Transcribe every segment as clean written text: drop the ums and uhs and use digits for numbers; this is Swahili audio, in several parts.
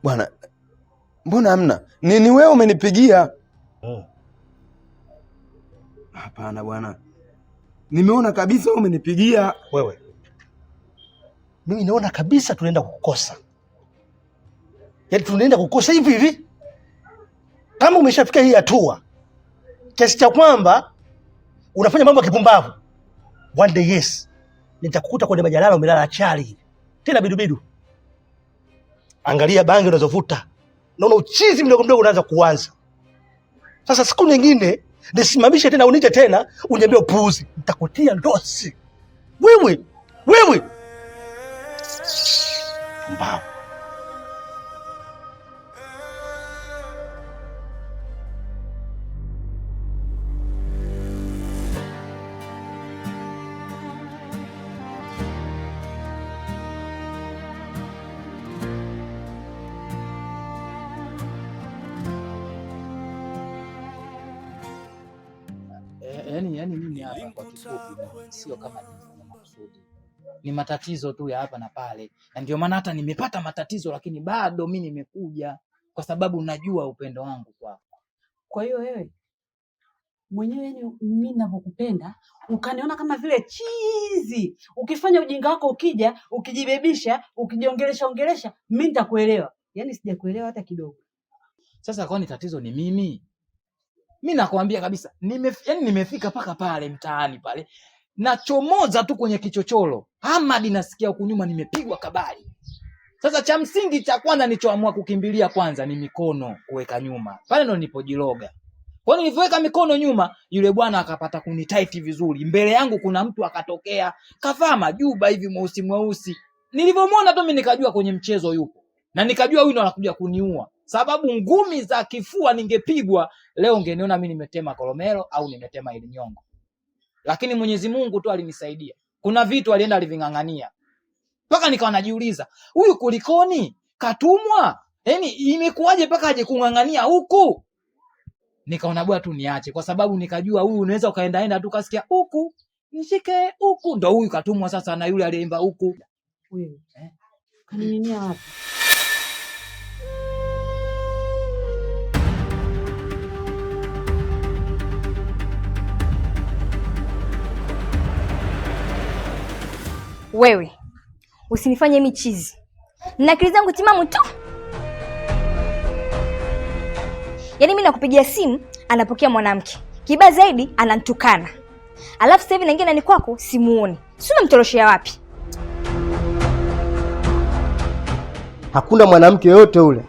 Bwana, mbona hamna? Ni wewe umenipigia? Hapana bwana. Nimeona kabisa umenipigia. Wewe. Mimi naona kabisa tunaenda kukosa. Yaani tunaenda kukosa hivi hivi. Kama umeshafika hii hatua kiasi cha kwamba unafanya mambo ya kipumbavu, one day yes, nitakukuta kwenye majalala umelala chali. Tena bidubidu. Angalia bangi unazovuta. Naona uchizi mdogo mdogo unaanza kuanza. Sasa siku nyingine nisimamishe tena unite tena uniambie upuuzi, nitakutia ndosi. Wewe. Mbao. Yani mimi hapa kwa kifupi sio kama nilifanya makusudi. Ni matatizo tu ya hapa na pale. Na ndio maana hata nimepata matatizo lakini bado mimi nimekuja kwa sababu najua upendo wangu kwako. Kwa hiyo wewe mwenyewe mimi ninapokupenda ukaniona kama vile chizi. Ukifanya ujinga wako ukija, ukijibebisha, ukijiongelesha, mimi nitakuelewa. Yaani sijakuelewa hata kidogo. Sasa kwani tatizo ni mimi? Mimi nakwambia kabisa, nimefika paka pale mtaani pale. Nachomoza tu kwenye kichochoro. Hamadi nasikia huku nyuma nimepigwa kabali. Sasa cha msingi cha kwanza nilichoamua kukimbilia kwanza ni mikono kuweka nyuma. Pale ndo nilipojiloga. Kwa nini nilipoweka mikono nyuma, yule bwana akapata kunitight vizuri. Mbele yangu kuna mtu akatokea, kavaa majuba hivi mweusi. Nilivyomwona tu mimi nikajua kwenye mchezo yupo. Na nikajua huyu ndo anakuja kuniua. Sababu ngumi za kifua ningepigwa leo ungeniona mimi nimetema kolomelo au nimetema ile nyongo. Lakini Mwenyezi Mungu tu alinisaidia. Kuna vitu alienda alivingangania. Paka nikawa najiuliza, huyu kulikoni? Katumwa? Yaani imekuaje paka aje kungangania huku? Nikaona bwana tu niache kwa sababu nikajua huyu unaweza ukaenda tu kasikia huku, nishike huku, ndo huyu katumwa sasa na yule aliyeimba huku. Wewe, kanininia wapi? Wewe, usinifanye mimi chizi. Nina akili zangu timamu tu. Yaani mimi nakupigia simu, anapokea mwanamke. Kibaya zaidi ananitukana. Alafu sasa hivi naingia ndani kwako simuoni. Si unamtoroshea wapi? Hakuna mwanamke yote ule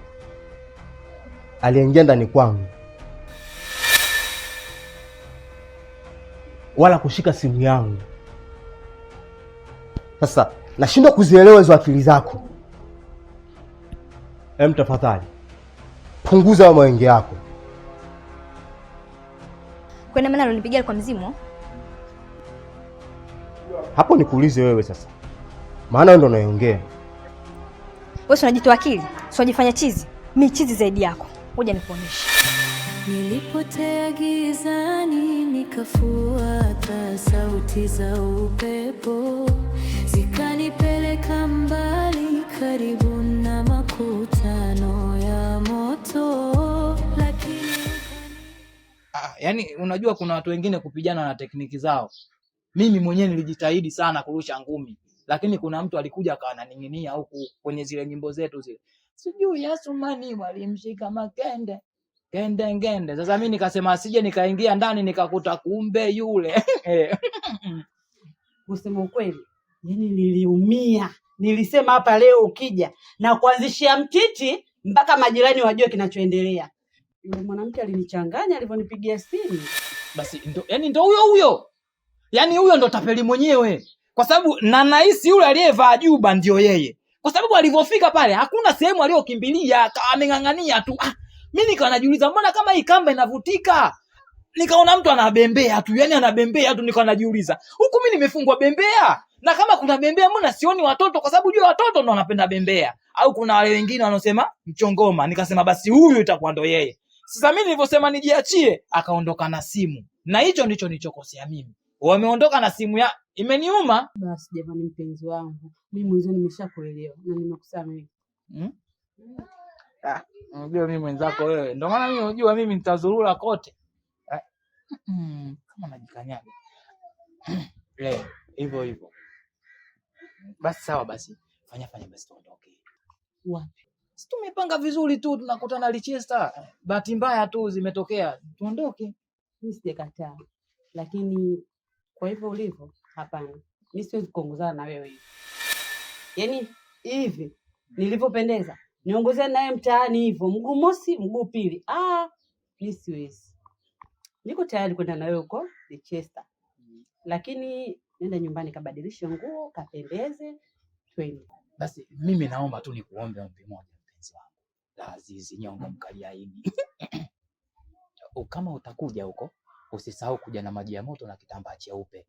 aliingia ndani kwangu wala kushika simu yangu. Sasa nashindwa kuzielewa hizo akili zako. Tafadhali punguza mawenge yako. Kwa nini maana unanipigia kwa mzimu? Hapo nikuulize wewe sasa. Maana wewe ndo unaongea. Wewe unajitoa akili, unajifanya chizi. Mimi chizi zaidi yako. Ngoja nikuonyeshe. Nilipotea gizani nikafuata sauti za upepo, zikanipeleka mbali karibu na makutano ya moto, lakini yani unajua kuna watu wengine kupigana na tekniki zao. Mimi mwenyewe nilijitahidi sana kurusha ngumi, lakini kuna mtu alikuja akawa ananing'inia huku kwenye zile nyimbo zetu zile. Sijui Yasumani walimshika makende. Ngende. Sasa mimi nikasema asije nikaingia ndani nikakuta kumbe yule. Kusema ukweli, yani niliumia. Nilisema hapa leo ukija na kuanzishia mtiti mpaka majirani wajue kinachoendelea. Yule mwanamke alinichanganya alivyonipigia simu. Basi ndo huyo. Yani huyo ndo tapeli mwenyewe. Kwa sababu na nahisi yule aliyevaa juba ndio yeye. Kwa sababu alivyofika pale hakuna sehemu aliyokimbilia, ameng'ang'ania tu. Mimi nikawa najiuliza mbona kama hii kamba inavutika? Nikaona mtu anabembea tu, yani anabembea tu, nikawa najiuliza. Huku mimi nimefungwa bembea. Na kama kuna bembea mbona sioni watoto kwa sababu jua watoto ndo wanapenda bembea. Au kuna wale wengine wanaosema mchongoma. Nikasema basi huyu itakuwa ndo yeye. Sasa mimi nilivyosema nijiachie, akaondoka na simu. Na hicho ndicho nilichokosea mimi. wameondoka na simu ya imeniuma. Basi jamani, mpenzi wangu, mimi mwenzio nimeshakuelewa na nimekusamehe. Unajua mimi mwenzako wewe. Ndio maana mimi unajua mimi nitazurura kote. Kama najikanyaga. Leo hivyo. Basi sawa basi. Fanya basi tuondoke. Wapi? Si tumepanga vizuri tu, tunakutana Leicester. Bahati mbaya tu zimetokea. Tuondoke. Mimi sijakataa. Lakini kwa hivyo ulivyo, hapana. Mimi siwezi kuongozana na wewe hivi. Yaani hivi nilivyopendeza, niongozane naye mtaani hivyo, mguu mosi, mguu pili. Mimi siwezi. Niko tayari kwenda na wewe huko Leicester. Lakini nenda nyumbani kabadilishe nguo, kapendeze, twende. Basi mimi naomba tu nikuombe ombi moja mpenzi wangu. La Azizi nyongo mkaliaini. Kama utakuja huko, usisahau kuja na maji ya moto na kitambaa cheupe.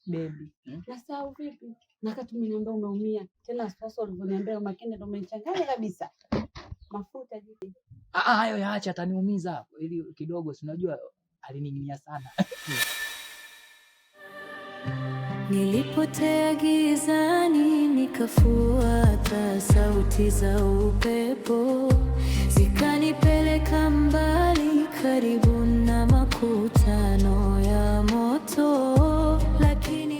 Baby. Nasahau vipi? Nakati umeniambia umeumia. Tena sasa ulivyoniambia makende ndio umenichanganya kabisa. Mafuta jipi? Hayo yaacha ataniumiza ili kidogo, si unajua alining'inia sana. Nilipotea gizani nikafuata sauti za upepo, zikanipeleka mbali karibu na makutano ya moto, lakini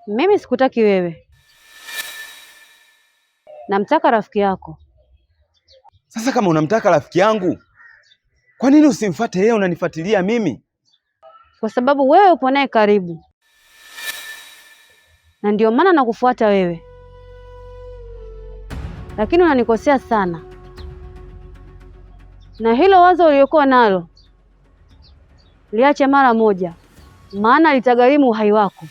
mimi sikutaki wewe. Namtaka rafiki yako. Sasa kama unamtaka rafiki yangu, kwa nini usimfuate yeye, unanifuatilia mimi? Kwa sababu wewe upo naye karibu. Na ndio maana nakufuata wewe. Lakini unanikosea sana. Na hilo wazo uliokuwa nalo liache mara moja, maana litagharimu uhai wako.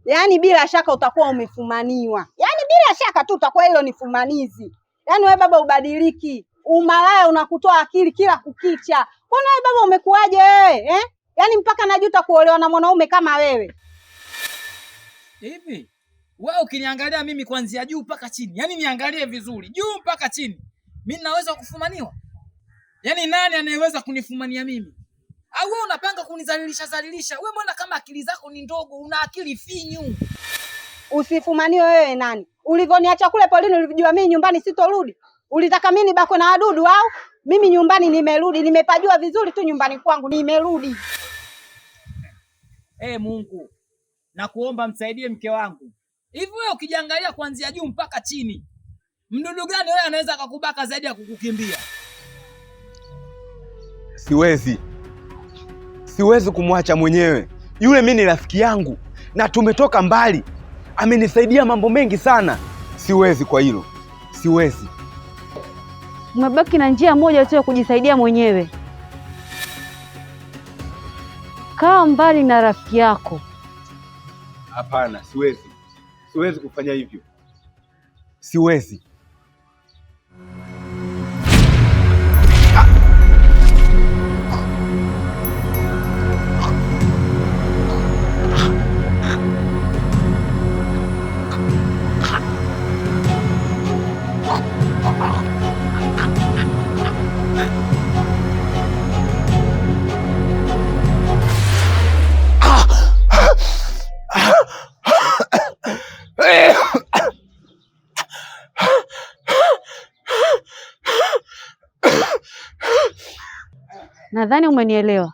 Yaani bila shaka utakuwa umefumaniwa. Yaani bila shaka tu utakuwa hilo ni fumanizi. Yaani wewe baba ubadiliki. Umalaya unakutoa akili kila kukicha. Mbona wewe baba umekuaje wewe? Yaani mpaka najuta kuolewa na mwanaume kama wewe. Hivi wewe ukiniangalia mimi kuanzia juu mpaka chini, yaani niangalie vizuri, juu mpaka chini, mimi naweza kufumaniwa? Yaani nani anayeweza kunifumania mimi? Au wewe unapanga kunizalilisha? Wewe mbona kama akili zako ni ndogo, una akili finyu. Usifumaniwe wewe nani? Ulivyoniacha kule polini ulijua mimi nyumbani sitorudi? Ulitaka mimi nibakwe na wadudu au? Mimi nyumbani nimerudi, nimepajua vizuri tu nyumbani kwangu, nimerudi. Mungu, nakuomba msaidie mke wangu. Hivi wewe ukijiangalia kuanzia juu mpaka chini, mdudu gani wewe anaweza akakubaka zaidi ya kukukimbia? Siwezi kumwacha mwenyewe. Yule mimi ni rafiki yangu na tumetoka mbali. Amenisaidia mambo mengi sana. Siwezi kwa hilo. Siwezi. Umebaki na njia moja tu ya kujisaidia mwenyewe. Kaa mbali na rafiki yako. Hapana, siwezi. Siwezi kufanya hivyo. Siwezi. Nadhani umenielewa.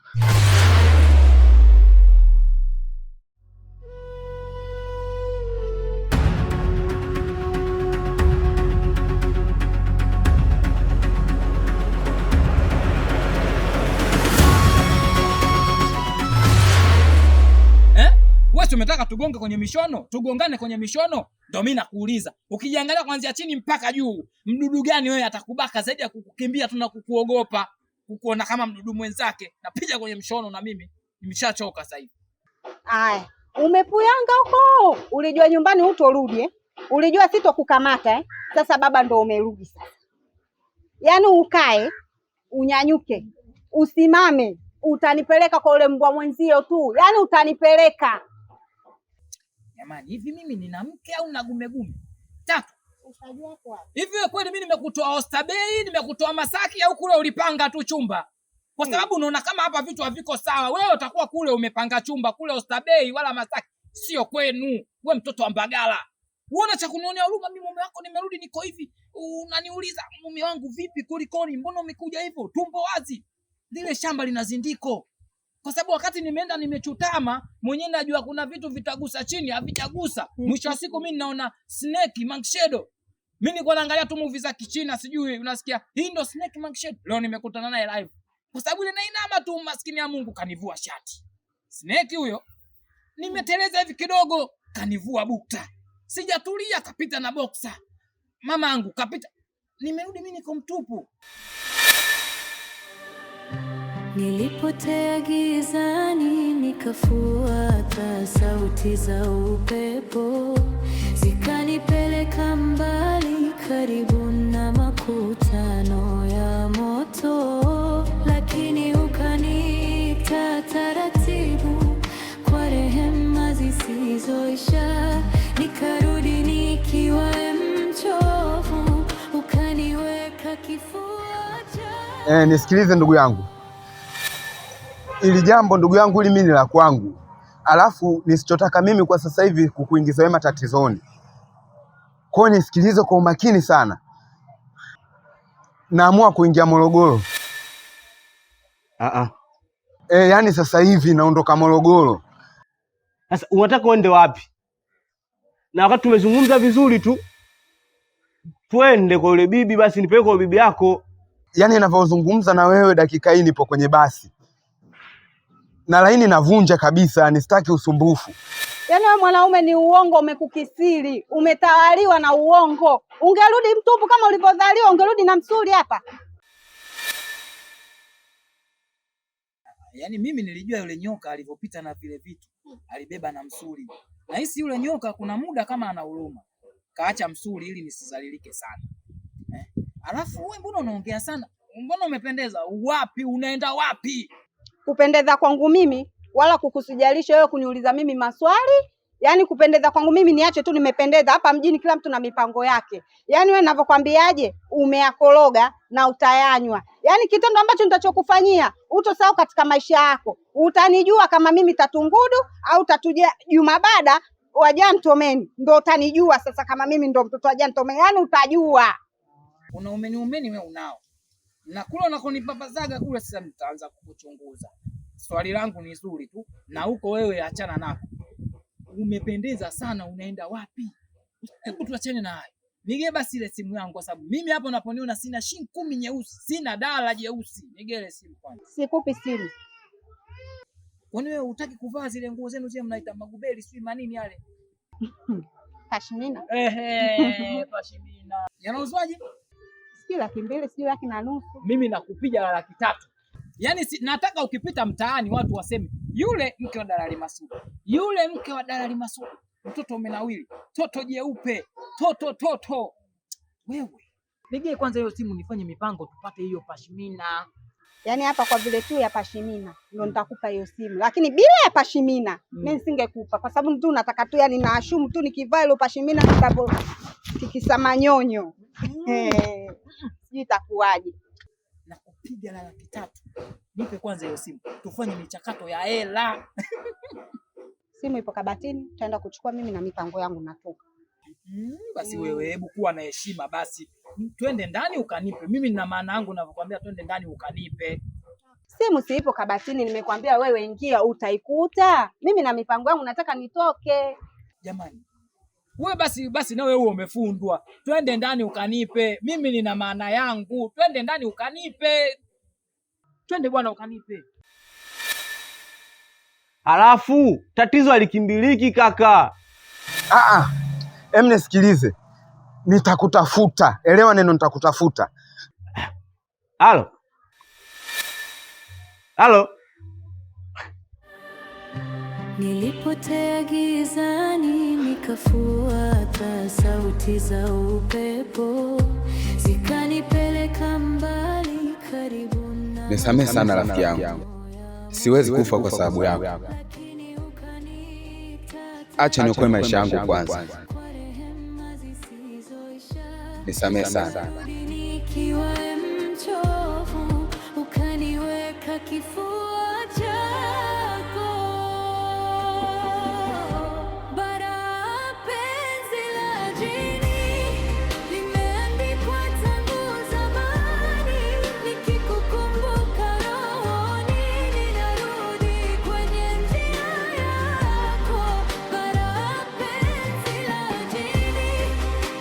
Wewe umetaka tugonge kwenye mishono? Tugongane kwenye mishono? Ndio mimi nakuuliza. Ukijiangalia kuanzia chini mpaka juu, mdudu gani wewe atakubaka zaidi ya kukukimbia tu na kukuogopa, kukuona kama mdudu mwenzake? Napiga kwenye mshono na mimi nimeshachoka sasa hivi. Aya, umepuyanga huko. Ulijua nyumbani hutorudi eh? Ulijua sitokukamata eh? Sasa baba ndo umerudi sasa. Yaani ukae, unyanyuke, usimame, utanipeleka kwa ule mbwa mwenzio tu. Yaani utanipeleka. Jamani, hivi mimi nina mke au na gumegume? Tatu. Usajua kwa. Hivi wewe kweli mimi nimekutoa Oysterbay, nimekutoa Masaki au kule ulipanga tu chumba? Kwa sababu unaona kama hapa vitu haviko sawa. Wewe utakuwa kule umepanga chumba, kule Oysterbay wala Masaki sio kwenu. Wewe mtoto wa Mbagala. Uone cha kunionea huruma mimi mume wako nimerudi niko hivi. Unaniuliza mume wangu vipi kulikoni? Mbona umekuja hivyo? Tumbo wazi. Lile shamba linazindiko. Kwa sababu wakati nimeenda nimechutama, mwenyewe najua kuna vitu vitagusa chini, havijagusa. Mwisho wa siku mimi ninaona Snake Monk Shadow. Mimi nilikuwa naangalia tu movie za Kichina, sijui unasikia. Hii ndo Snake Monk Shadow. Leo nimekutana naye live. Kwa sababu ile nainama tu maskini ya Mungu kanivua shati. Snake huyo. Nimeteleza hivi kidogo kanivua bukta. Sijatulia kapita na boxer. Mama yangu kapita. Nimerudi mimi niko mtupu. Nilipotea gizani nikafuata sauti za upepo, zikanipeleka mbali karibu na makutano ya moto, lakini ukaniita taratibu kwa rehema zisizoisha, nikarudi nikiwa mchovu, ukaniweka kifua cha. Nisikilize ndugu yangu. Ili jambo ndugu yangu ili mimi ni la kwangu. Alafu nisichotaka mimi kwa sasa hivi kukuingiza wewe matatizoni. Kwa hiyo nisikilize kwa umakini sana. Naamua kuingia Morogoro. Yani sasa hivi naondoka Morogoro. Sasa unataka uende wapi? Na wakati tumezungumza vizuri tu. Twende kwa yule bibi basi nipeleke kwa bibi yako. Yaani ninavyozungumza na wewe dakika hii nipo kwenye basi. Na laini navunja kabisa, nisitaki usumbufu. Yaani wewe mwanaume ni uongo umekukisiri, umetawaliwa na uongo. Ungerudi mtupu kama ulivyozaliwa, ungerudi na msuli hapa. Yaani mimi nilijua yule nyoka alivyopita na vile vitu, alibeba na msuli. Na hisi yule nyoka kuna muda kama ana huruma. Kaacha msuli ili nisizalilike sana. Alafu wewe mbona unaongea sana? Mbona umependeza? Wapi unaenda wapi? Kupendeza kwangu mimi wala kukusijalisha wewe kuniuliza mimi maswali. Yaani kupendeza kwangu mimi niache tu nimependeza. Hapa mjini kila mtu na mipango yake. Yaani wewe ninavyokuambiaje, umeyakoroga na utayanywa. Yaani kitendo ambacho nitachokufanyia utosahau katika maisha yako. Utanijua kama mimi Tatungudu au Tatuja Juma Bada wa Jantomeni. Ndio utanijua sasa kama mimi ndio mtoto wa Jantomeni. Yaani utajua. Unaumeni wewe unao. Na kule unakonipapazaga kule sasa nitaanza kukuchunguza. Swali langu ni zuri tu na huko wewe achana nako. Umependeza sana, unaenda wapi? Hebu tuachane na hayo. Nige basi ile simu yangu kwa sababu mimi hapo unaponiona sina shilingi 10 nyeusi, sina dala jeusi. Nige ile simu kwanza. Sikupi simu. Kwani wewe hutaki kuvaa zile nguo zenu zile mnaita magubeli sio manini yale? Pashmina. Pashmina. Yanauzwaje? Sijui 200, sijui 150. Mimi nakupiga 300. Yaani nataka ukipita mtaani watu waseme yule mke wa Dalali Masudi. Yule mke wa Dalali Masudi. Mtoto umenawili. Toto jeupe. Toto. Wewe. Nige kwanza hiyo simu nifanye mipango tupate hiyo pashmina. Yaani hapa kwa vile tu ya pashmina ndio nitakupa hiyo simu. Lakini bila ya pashmina mimi nisingekupa kwa sababu tu nataka tu yani naashumu tu nikivaa ile pashmina nitapo tikisa nyonyo. Sijui itakuwaje. Na kupiga 300. Nipe kwanza hiyo simu. Tufanye michakato ya hela. Simu ipo kabatini, tutaenda kuchukua mimi na mipango yangu natoka. Basi wewe hebu kuwa na heshima basi. Twende ndani ukanipe. Mimi nina maana yangu ninavyokuambia twende ndani ukanipe. Simu siipo kabatini, nimekwambia wewe ingia utaikuta. Mimi na mipango yangu nataka nitoke. Jamani. Wewe basi na wewe umefundwa. Twende ndani ukanipe. Mimi nina maana yangu. Twende ndani ukanipe. Twende bwana ukanipe. Halafu tatizo alikimbiliki kaka. Nisikilize. Nitakutafuta. Elewa neno nitakutafuta. Halo. Halo. Nilipotea gizani nikafuata sauti za upepo, zikanipeleka mbali karibu na. Nisamehe sana rafiki yangu. Siwezi kufa kwa sababu yako. Acha niokoe maisha yangu kwanza. Nisamehe sana. Nikiwa mchovu ukaniweka kifua chako. Bara penzi la jini limeandikwa tangu zamani, nikikukumbuka rohoni ninarudi kwenye njia yako. Bara penzi la jini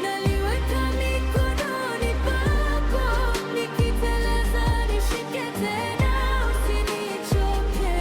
naliweka mikononi pako, nikiteleza nishike tena usinichoke.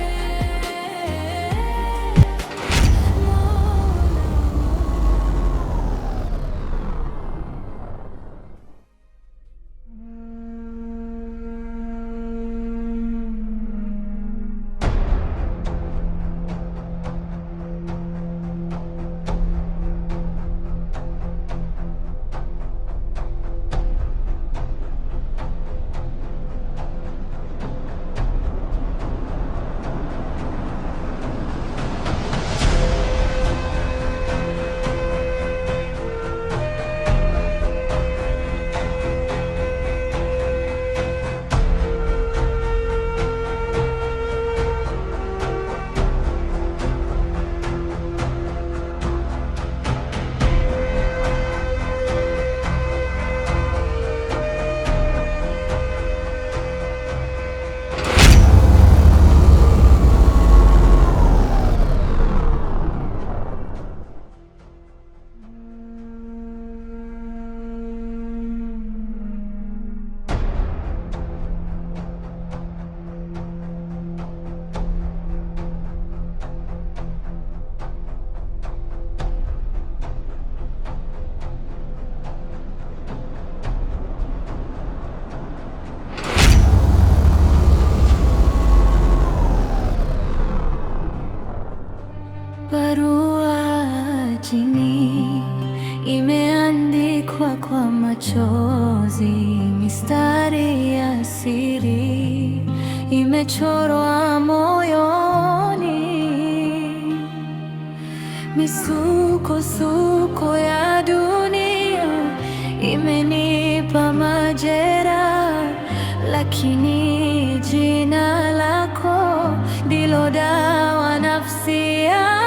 Barua chini imeandikwa kwa machozi, mistari ya siri imechorwa moyoni, misukosuko ya dunia imenipa majeraha, lakini jina lako ndilo dawa nafsi yangu.